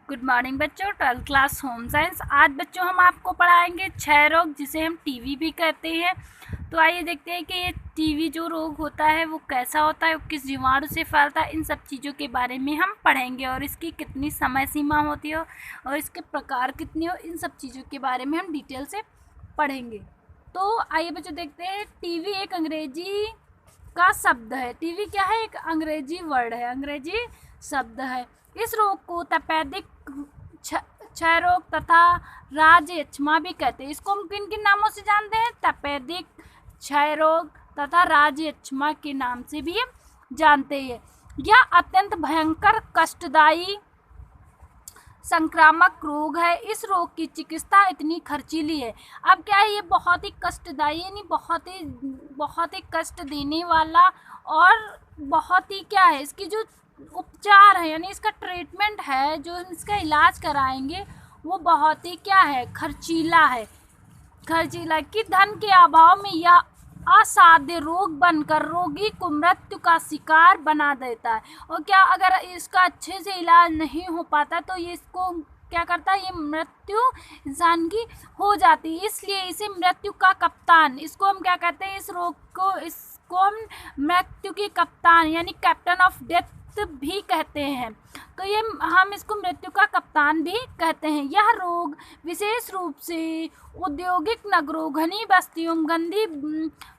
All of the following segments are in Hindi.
गुड मॉर्निंग बच्चों। 12th class home science. आज बच्चों हम आपको पढ़ाएंगे क्षय रोग, जिसे हम टीवी भी कहते हैं। तो आइए देखते हैं कि ये टीवी जो रोग होता है वो कैसा होता है, वो किस जीवाणु से फैलता है। इन सब चीज़ों के बारे में हम पढ़ेंगे और इसकी कितनी समय सीमा होती है और इसके प्रकार कितने हो, इन सब चीज़ों के बारे में हम डिटेल से पढ़ेंगे। तो आइए बच्चों देखते हैं। टीवी एक अंग्रेजी का शब्द है। टीवी क्या है? एक अंग्रेजी वर्ड है, अंग्रेजी शब्द है। इस रोग को तपेदिक क्षय रोग तथा राजयक्ष्मा भी कहते हैं। इसको हम किन किन नामों से जानते हैं? तपेदिक, क्षय रोग तथा राजयक्ष्मा के नाम से भी हम जानते हैं। यह अत्यंत भयंकर कष्टदायी संक्रामक रोग है। इस रोग की चिकित्सा इतनी खर्चीली है। अब क्या है, ये बहुत ही कष्टदायी यानी बहुत ही कष्ट देने वाला और बहुत ही क्या है, इसकी जो उपचार है यानी इसका ट्रीटमेंट है, जो इसका इलाज कराएंगे वो बहुत ही क्या है, खर्चीला है। खर्चीला कि धन के अभाव में यह असाध्य रोग बनकर रोगी को मृत्यु का शिकार बना देता है। और क्या अगर इसका अच्छे से इलाज नहीं हो पाता तो ये इसको क्या करता है, ये मृत्यु इंसान की हो जाती है। इसलिए इसे मृत्यु का कप्तान, इसको हम क्या कहते हैं, इस रोग को, इसको हम मृत्यु की कप्तान यानी कैप्टन ऑफ डेथ भी कहते हैं। तो ये हम इसको मृत्यु का कप्तान भी कहते हैं। यह रोग विशेष रूप से औद्योगिक नगरों, घनी बस्तियों, गंदी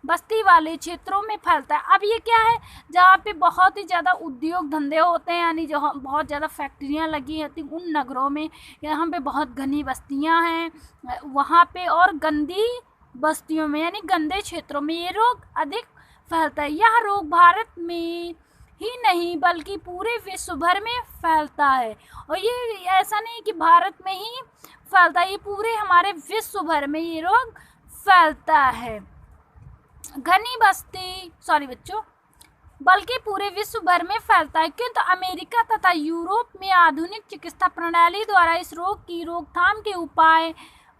बस्ती वाले क्षेत्रों में फैलता है। अब ये क्या है, जहाँ पे बहुत ही ज़्यादा उद्योग धंधे होते हैं यानी जहाँ बहुत ज़्यादा फैक्ट्रियाँ लगी होती उन नगरों में, यहाँ पे बहुत घनी बस्तियाँ हैं वहाँ पे, और गंदी बस्तियों में यानी गंदे क्षेत्रों में ये रोग अधिक फैलता है। यह रोग भारत में ही नहीं बल्कि पूरे विश्व भर में फैलता है। और ये ऐसा नहीं कि भारत में ही फैलता है, ये पूरे हमारे विश्व भर में ये रोग फैलता है। घनी बस्ती बल्कि पूरे विश्व भर में फैलता है। किंतु अमेरिका तथा यूरोप में आधुनिक चिकित्सा प्रणाली द्वारा इस रोग की रोकथाम के उपाय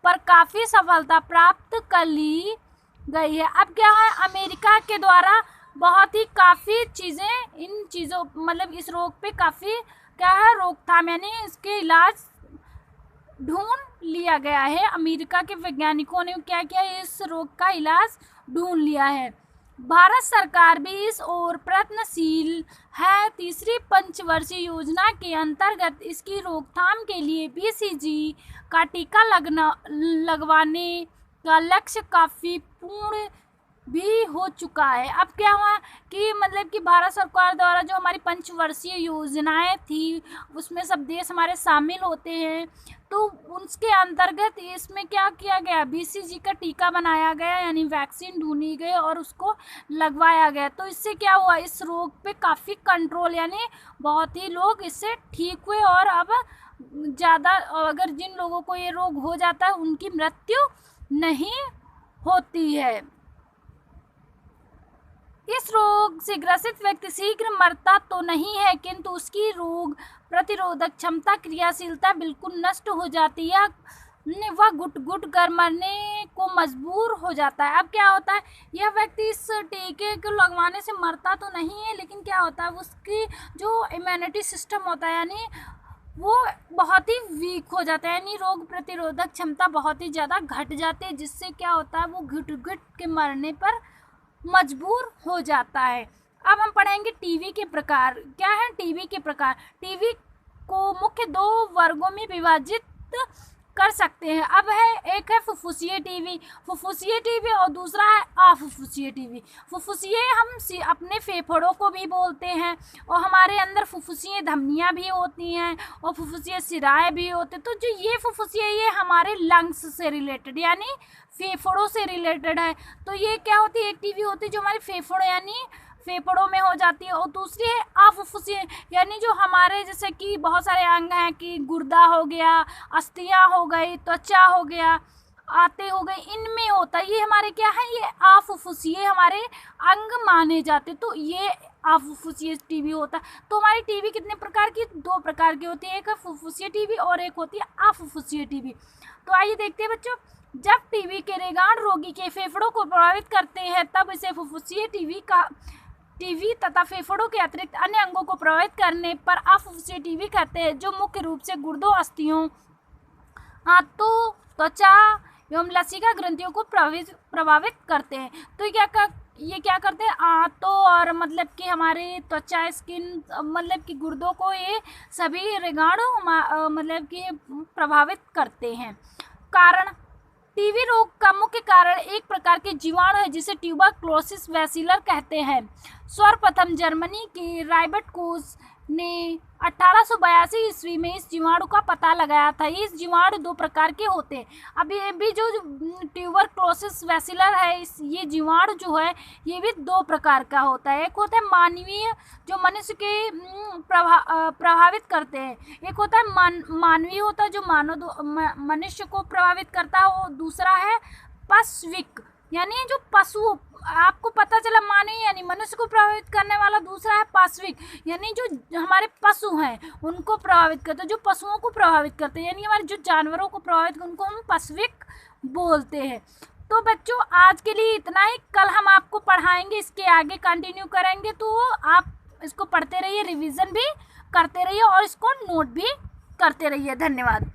पर काफ़ी सफलता प्राप्त कर ली गई है। अब क्या है, अमेरिका के द्वारा बहुत ही काफ़ी चीज़ें, इन चीज़ों मतलब इस रोग पे काफ़ी क्या है, रोकथाम यानी इसके इलाज ढूंढ लिया गया है। अमेरिका के वैज्ञानिकों ने क्या किया, इस रोग का इलाज ढूंढ लिया है। भारत सरकार भी इस ओर प्रयत्नशील है। तीसरी पंचवर्षीय योजना के अंतर्गत इसकी रोकथाम के लिए BCG का टीका लगवाने का लक्ष्य काफ़ी पूर्ण भी हो चुका है। अब क्या हुआ कि मतलब कि भारत सरकार द्वारा जो हमारी पंचवर्षीय योजनाएं थी उसमें सब देश हमारे शामिल होते हैं, तो उसके अंतर्गत इसमें क्या किया गया, BCG का टीका बनाया गया यानी वैक्सीन ढूंढी गई और उसको लगवाया गया। तो इससे क्या हुआ, इस रोग पे काफ़ी कंट्रोल यानी बहुत ही लोग इससे ठीक हुए और अब ज़्यादा, अगर जिन लोगों को ये रोग हो जाता है उनकी मृत्यु नहीं होती है। इस रोग से ग्रसित व्यक्ति शीघ्र मरता तो नहीं है, किंतु उसकी रोग प्रतिरोधक क्षमता, क्रियाशीलता बिल्कुल नष्ट हो जाती है। वह घुट कर मरने को मजबूर हो जाता है। अब क्या होता है, यह व्यक्ति इस टीके को लगवाने से मरता तो नहीं है, लेकिन क्या होता है, उसकी जो इम्यूनिटी सिस्टम होता है यानी वो बहुत ही वीक हो जाता है, यानी रोग प्रतिरोधक क्षमता बहुत ही ज़्यादा घट जाती है, जिससे क्या होता है, वो घुट के मरने पर मजबूर हो जाता है। अब हम पढ़ेंगे टीवी के प्रकार। क्या है टीवी के प्रकार? टीवी को मुख्य 2 वर्गों में विभाजित कर सकते हैं। अब है, एक है फुफ्फुसीय टीवी और दूसरा है अफुफ्फुसीय टीवी। फुफ्फुसीय हम अपने फेफड़ों को भी बोलते हैं और हमारे अंदर फुफ्फुसीय धमनियाँ भी होती हैं और फुफ्फुसीय सिराएं भी होते हैं। तो जो ये फुफ्फुसीय, ये हमारे लंग्स से रिलेटेड यानी फेफड़ों से रिलेटेड है। तो ये क्या होती है, एक टीवी होती है जो हमारे फेफड़ों यानी फेफड़ों में हो जाती है, और दूसरी है अफुफ्फुसीय यानी जो हमारे जैसे कि बहुत सारे अंग हैं कि गुर्दा हो गया, अस्थियाँ हो गई, त्वचा हो गया, आते हो गए, इनमें होता है। ये हमारे क्या है, ये अफुफ्फुसीय हमारे अंग माने जाते, तो ये अफुफ्फुसीय टीवी होता है। तो हमारी टीवी कितने प्रकार की? 2 प्रकार की होती है, एक है फुफ्फुसीय टीवी और एक होती है अफुफ्फुसीय टीवी। तो आइए देखते हैं बच्चों, जब टीवी के रेगान रोगी के फेफड़ों को प्रभावित करते हैं तब इसे फुफ्फुसीय टीवी का टीवी तथा फेफड़ों के अतिरिक्त अन्य अंगों को प्रभावित करने पर अफुसीटीवी कहते हैं, जो मुख्य रूप से गुर्दों, अस्थियों, आंतों, त्वचा एवं लसिका ग्रंथियों को प्रभावित करते हैं। तो ये क्या करते हैं, आंतों और मतलब कि हमारे त्वचा, स्किन, मतलब कि गुर्दों को ये सभी रीगाणु मतलब कि प्रभावित करते हैं। कारण, टीबी रोग का मुख्य कारण एक प्रकार के जीवाणु है जिसे ट्यूबरक्लोसिस बैसिलर कहते हैं। सर्वप्रथम जर्मनी के रॉबर्ट कोच ने 1882 ईस्वी में इस जीवाणु का पता लगाया था। इस जीवाणु दो प्रकार के होते हैं। अभी ये भी जो ट्यूबरक्लोसिस बैसिलर है, ये जीवाणु जो है ये भी दो प्रकार का होता है। एक होता है मानवीय, जो मनुष्य के प्रभावित करते हैं। एक होता है मानवीय होता है, जो मनुष्य को प्रभावित करता है। और दूसरा है पाश्विक, यानी जो पशु, आपको पता चला मानवीय यानी मनुष्य को प्रभावित करने वाला, दूसरा है पाश्विक यानी जो हमारे पशु हैं उनको प्रभावित करते हैं, जो पशुओं को प्रभावित करते हैं, यानी हमारे जो जानवरों को प्रभावित, उनको हम पाश्विक बोलते हैं। तो बच्चों आज के लिए इतना ही, कल हम आपको पढ़ाएंगे, इसके आगे कंटिन्यू करेंगे। तो आप इसको पढ़ते रहिए, रिवीजन भी करते रहिए और इसको नोट भी करते रहिए। धन्यवाद।